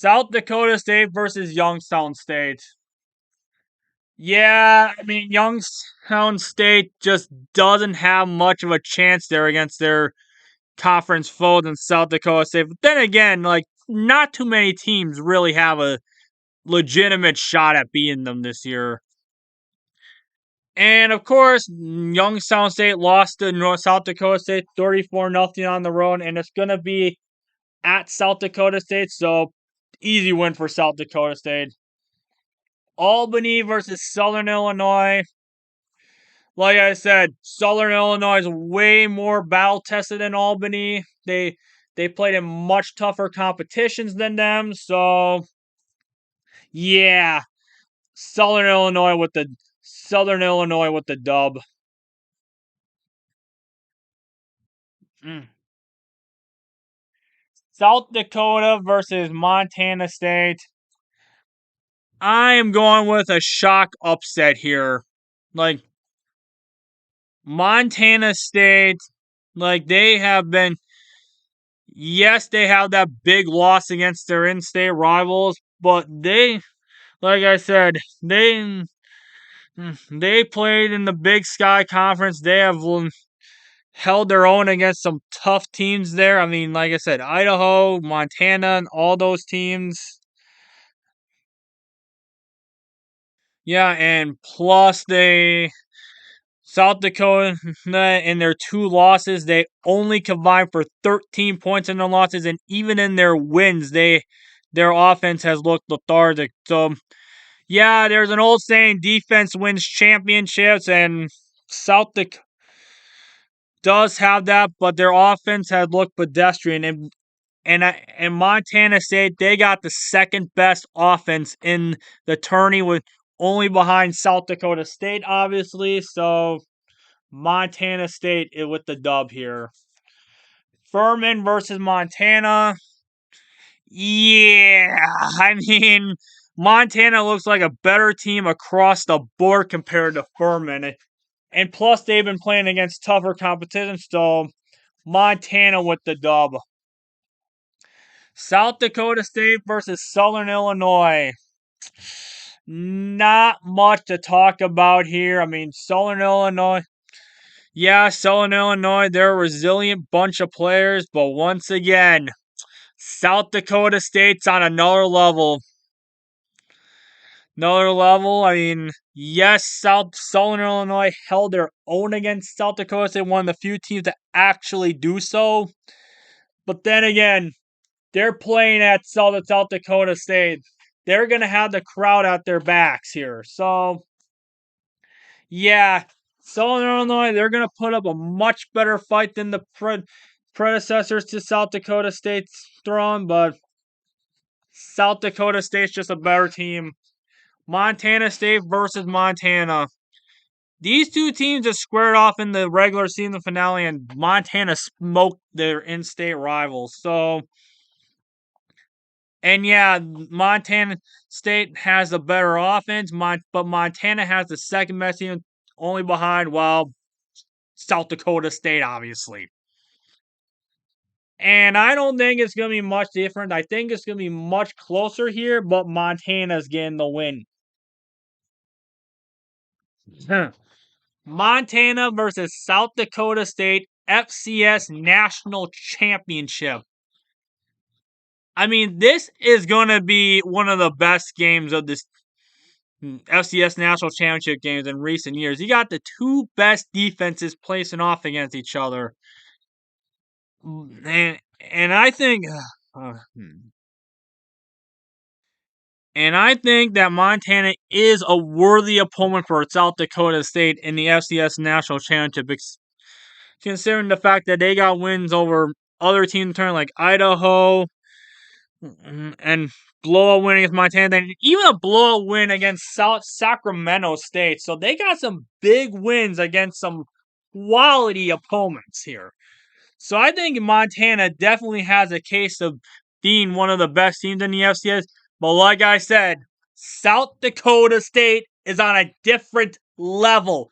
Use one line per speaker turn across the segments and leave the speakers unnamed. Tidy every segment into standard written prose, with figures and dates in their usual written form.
South Dakota State versus Youngstown State. Yeah, I mean, Youngstown State just doesn't have much of a chance there against their conference foes in South Dakota State. But then again, like, not too many teams really have a legitimate shot at beating them this year. And of course, Youngstown State lost to South Dakota State 34-0 on the road, and it's going to be at South Dakota State, so easy win for South Dakota State. Albany versus Southern Illinois. Like I said, Southern Illinois is way more battle tested than Albany. They played in much tougher competitions than them, so yeah, Southern Illinois with the dub. Mm. South Dakota versus Montana State. I am going with a shock upset here. Like, Montana State, like, they have been, yes, they have that big loss against their in-state rivals, but like I said, they played in the Big Sky Conference. They have held their own against some tough teams there. I mean, like I said, Idaho, Montana, and all those teams. Yeah, and plus South Dakota, in their two losses, they only combined for 13 points in their losses, and even in their wins, their offense has looked lethargic. So, yeah, there's an old saying: defense wins championships, and South Dakota does have that, but their offense has looked pedestrian. And Montana State, they got the second best offense in the tourney, with only behind South Dakota State, obviously. So Montana State is with the dub here. Furman versus Montana. Yeah, I mean, Montana looks like a better team across the board compared to Furman. And plus, they've been playing against tougher competition, so Montana with the dub. South Dakota State versus Southern Illinois. Not much to talk about here. I mean, Southern Illinois. Yeah, Southern Illinois, they're a resilient bunch of players, but once again, South Dakota State's on another level. Another level. I mean, yes, Southern Illinois held their own against South Dakota State, one of the few teams to actually do so. But then again, they're playing at South Dakota State. They're going to have the crowd at their backs here. So, yeah, Southern Illinois, they're going to put up a much better fight than the predecessors to South Dakota State's throne, but South Dakota State's just a better team. Montana State versus Montana. These two teams just squared off in the regular season finale, and Montana smoked their in-state rivals. So, and yeah, Montana State has a better offense, but Montana has the second best team, only behind, well, South Dakota State, obviously. And I don't think it's going to be much different. I think it's going to be much closer here, but Montana's getting the win. Montana versus South Dakota State FCS National Championship. I mean, this is going to be one of the best games of this FCS National Championship games in recent years. You got the two best defenses placing off against each other. And I think and I think that Montana is a worthy opponent for South Dakota State in the FCS National Championship, considering the fact that they got wins over other teams in turn like Idaho and blowout win against Montana, and even a blowout win against South Sacramento State. So they got some big wins against some quality opponents here. So I think Montana definitely has a case of being one of the best teams in the FCS. But like I said, South Dakota State is on a different level.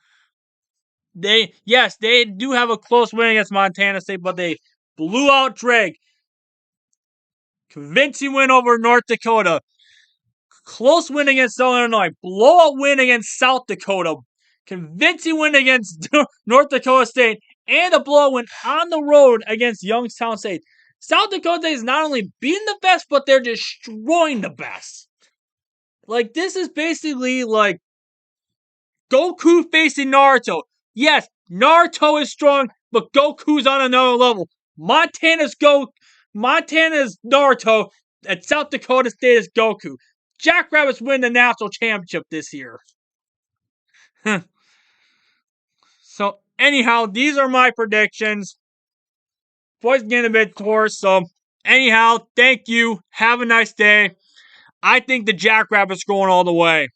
They do have a close win against Montana State, but they blew out Drake. convincing win over North Dakota. Close win against Illinois. Blowout win against South Dakota. Convincing win against North Dakota State. And a blowout win on the road against Youngstown State. South Dakota is not only beating the best, but they're destroying the best. Like, this is basically like Goku facing Naruto. Yes, Naruto is strong, but Goku's on another level. Montana's Naruto, and South Dakota State is Goku. Jackrabbits win the national championship this year. So, anyhow, these are my predictions. Voice getting a bit hoarse, so anyhow, thank you. Have a nice day. I think the Jackrabbits going all the way.